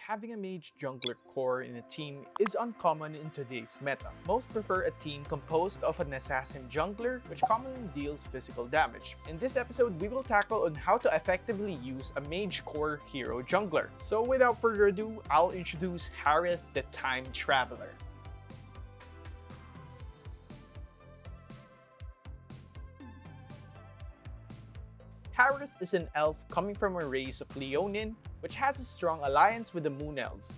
Having a mage jungler core in a team is uncommon in today's meta. Most prefer a team composed of an assassin jungler, which commonly deals physical damage. In this episode, we will tackle on how to effectively use a mage core hero jungler. So without further ado, I'll introduce Harith the Time Traveler. Harith is an elf coming from a race of Leonin, which has a strong alliance with the Moon Elves,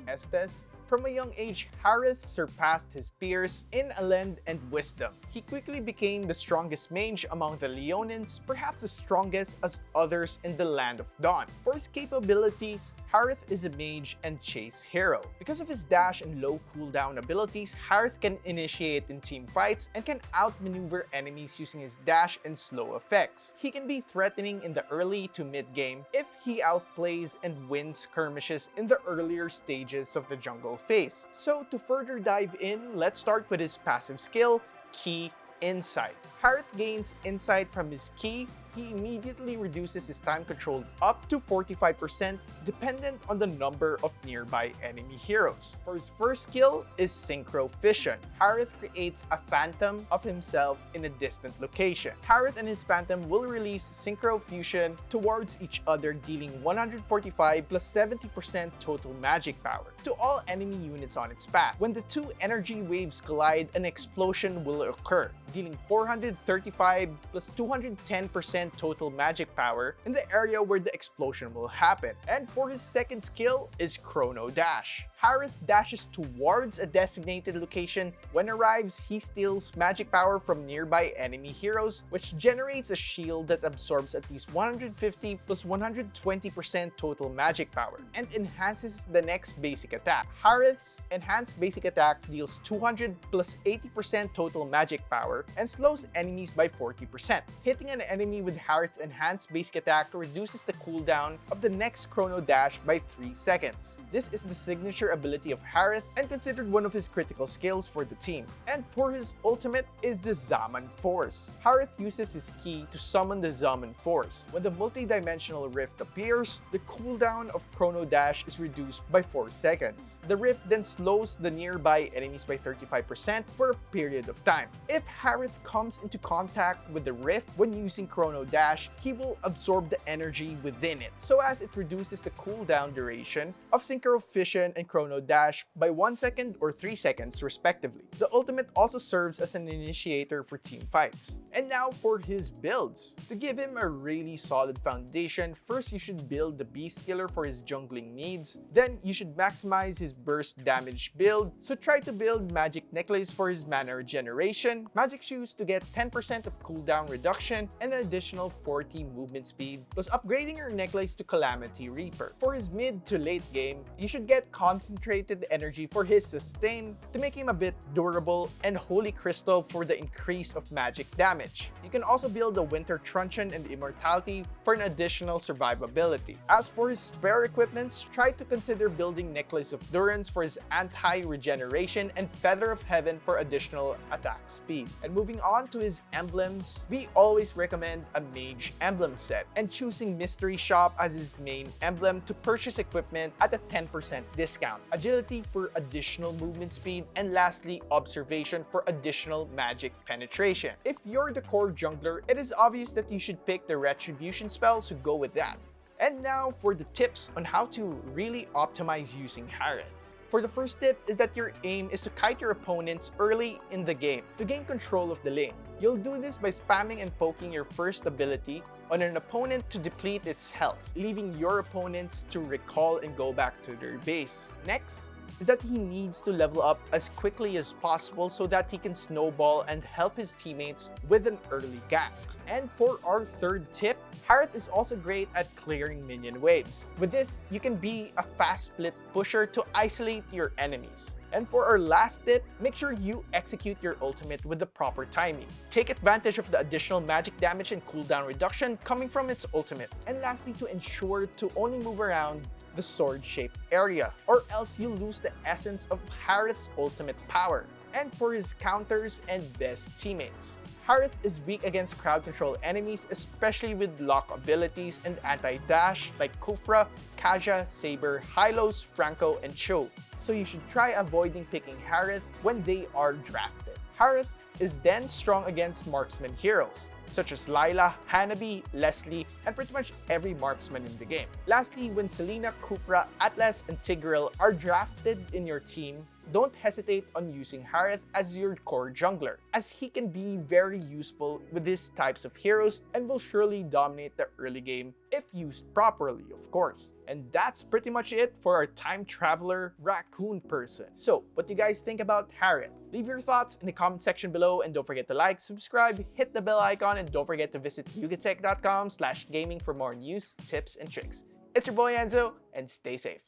Estes. From a young age, Harith surpassed his peers in Alend and Wisdom. He quickly became the strongest mage among the Leonins, perhaps the strongest as others in the Land of Dawn. For his capabilities, Harith is a mage and chase hero. Because of his dash and low cooldown abilities, Harith can initiate in team fights and can outmaneuver enemies using his dash and slow effects. He can be threatening in the early to mid game if he outplays and wins skirmishes in the earlier stages of the jungle phase. So to further dive in, let's start with his passive skill, Key Insight. Harith gains insight from his key. He immediately reduces his time controlled up to 45% dependent on the number of nearby enemy heroes. For his first skill is Synchro Fission. Harith creates a phantom of himself in a distant location. Harith and his phantom will release Synchro Fusion towards each other, dealing 145 plus 70% total magic power to all enemy units on its path. When the two energy waves collide, an explosion will occur, dealing 435 plus 210% total magic power in the area where the explosion will happen. And for his second skill is Chrono Dash. Harith dashes towards a designated location. When arrives, he steals magic power from nearby enemy heroes, which generates a shield that absorbs at least 150 plus 120% total magic power and enhances the next basic attack. Harith's enhanced basic attack deals 200 plus 80% total magic power and slows enemies by 40%. Hitting an enemy with Harith's enhanced basic attack reduces the cooldown of the next Chrono Dash by 3 seconds. This is the signature ability of Harith and considered one of his critical skills for the team. And for his ultimate is the Zaman Force. Harith uses his key to summon the Zaman Force. When the multi-dimensional rift appears, the cooldown of Chrono Dash is reduced by 4 seconds. The rift then slows the nearby enemies by 35% for a period of time. If Harith comes into contact with the rift when using Chrono Dash, he will absorb the energy within it, so as it reduces the cooldown duration of Synchro Fission and Chrono Dash by 1 second or 3 seconds respectively. The ultimate also serves as an initiator for team fights. And now for his builds. To give him a really solid foundation, first you should build the Beast Killer for his jungling needs. Then you should maximize his burst damage build, so try to build Magic Necklace for his mana regeneration, Magic Shoes to get 10% of cooldown reduction, and an additional 40 movement speed, plus upgrading your necklace to Calamity Reaper. For his mid to late game, you should get Concentrated Energy for his sustain to make him a bit durable, and Holy Crystal for the increase of magic damage. You can also build the Winter Truncheon and Immortality for an additional survivability. As for his spare equipments, try to consider building Necklace of Durance for his anti-regeneration and Feather of Heaven for additional attack speed. And moving on to his emblems, we always recommend a Mage Emblem set and choosing Mystery Shop as his main emblem to purchase equipment at a 10% discount, Agility for additional movement speed, and lastly, Observation for additional magic penetration. If you're the core jungler, it is obvious that you should pick the Retribution spell, so go with that. And now for the tips on how to really optimize using Harith. For the first tip is that your aim is to kite your opponents early in the game to gain control of the lane. You'll do this by spamming and poking your first ability on an opponent to deplete its health, leaving your opponents to recall and go back to their base. Next is that he needs to level up as quickly as possible so that he can snowball and help his teammates with an early gank. And for our third tip, Harith is also great at clearing minion waves. With this, you can be a fast split pusher to isolate your enemies. And for our last tip, make sure you execute your ultimate with the proper timing. Take advantage of the additional magic damage and cooldown reduction coming from its ultimate. And lastly, to ensure to only move around the sword-shaped area, or else you lose the essence of Harith's ultimate power. And for his counters and best teammates, Harith is weak against crowd control enemies, especially with lock abilities and anti-dash like Kufra, Kaja, Saber, Hylos, Franco, and Cho. So you should try avoiding picking Harith when they are drafted. Harith is then strong against marksman heroes, such as Layla, Hanabi, Leslie, and pretty much every marksman in the game. Lastly, when Selena, Kufra, Atlas, and Tigreal are drafted in your team, don't hesitate on using Harith as your core jungler, as he can be very useful with these types of heroes and will surely dominate the early game if used properly, of course. And that's pretty much it for our time traveler raccoon person. So, what do you guys think about Harith? Leave your thoughts in the comment section below, and don't forget to like, subscribe, hit the bell icon, and don't forget to visit yugatech.com/gaming for more news, tips, and tricks. It's your boy Enzo, and stay safe.